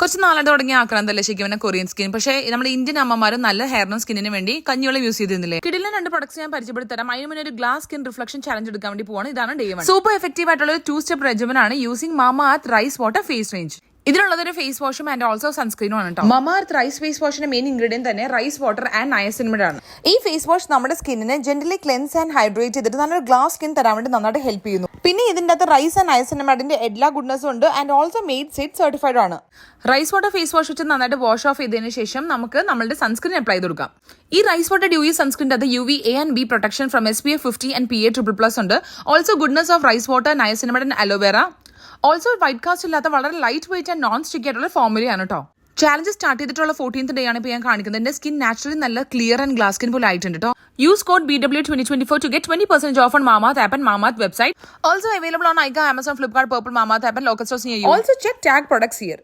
കുറച്ച് നാളായിട്ട് തുടങ്ങിയ ആക്രാന്തല്ലേ ശരിക്കും കൊറിയൻ സ്കിൻ. പക്ഷേ നമ്മുടെ ഇന്ത്യൻ അമ്മമാരും നല്ല ഹെയറിനും സ്കിന്നിന് വേണ്ടി കഞ്ഞിവെള്ളം യൂസ് ചെയ്തിരുന്നില്ലേ. കിടിലൻ 2 പ്രൊഡക്ട്സ് ഞാൻ പരിചയപ്പെടുത്തി തരാം. അതിന് മുന്നേ ഒരു ഗ്ലാസ് സ്കിൻ റിഫ്ലക്ഷൻ ചാലഞ്ച് എടുക്കാൻ വേണ്ടി പോവാണ്. ഇതാണ് ഡേ 1. സൂപ്പർ എഫക്റ്റീവ് ആയിട്ടുള്ള ഒരു 2 സ്റ്റെപ്പ് റെജിമൻ ആണ് using Mamaearth rice water face range. ഇതിലുള്ളത് ഒരു ഫേസ് വാഷും ആൻഡ് ഓൾസോ സൺസ്ക്രീനും ആണ് കേട്ടോ. മാമാഅർത്ത് റൈസ് ഫേസ് വാഷിന്റെ മെയിൻ ഇൻഗ്രീഡിയന്റ് തന്നെ റൈസ് വാട്ടർ ആൻഡ് നയസിനമൈഡ് ആണ്. ഈ ഫേസ് വാഷ് നമ്മുടെ സ്കിന്നിനെ ജെന്റലി ക്ലെൻസ് ആൻഡ് ഹൈഡ്രേറ്റ് ചെയ്തിട്ട് നല്ലൊരു ഗ്ലാസ് സ്കിൻ തരാൻ വേണ്ടി നന്നായിട്ട് ഹെൽപ്പ് ചെയ്യുന്നു. പിന്നെ ഇതിന്റെ അകത്ത് റൈസ് ആൻഡ് നയസിനമൈഡിന്റെ എല്ലാ ഗുഡ്നസ്സും ഉണ്ട് and also made set certified ആണ്. റൈസ് വാട്ടർ ഫേസ് വാഷ് വെച്ച് നന്നായിട്ട് വാഷ് ഓഫ് ചെയ്തതിനു ശേഷം നമുക്ക് നമ്മുടെ സൺസ്ക്രീൻ അപ്ലൈ ചെയ്ത് കൊടുക്കാം. ഈ റൈസ് വാട്ടർ ഡ്യൂയി സൺസ്ക്രീൻ്റെ അത് UV A and B protection from SPF 50 and PA++ ഉണ്ട്. Also goodness of rice water, niacinamide and aloe vera. Also white cast ഇല്ലാത്ത വളരെ light weight and non sticky ആയിട്ടുള്ള ഫോർമുലയാണ് കേട്ടോ. ചാലഞ്ച് സ്റ്റാർട്ട് ചെയ്തിട്ടുള്ള 14th ഡേ ആണ് ഇപ്പോൾ ഞാൻ കാണിക്കുന്നത്. എന്റെ സ്കിൻ നാച്ചുറലി നല്ല ക്ലിയർ ആൻഡ് ഗ്ലാസ് സ്കിൻ പോലെ ആയിട്ടുണ്ട് കേട്ടോ. Use code BW2024 to get 20% off on Mamaearth app and Mamaearth website. Also available on Nykaa, Amazon, Flipkart, Purple, Mamaearth app and local stores near you. Also check tag products here.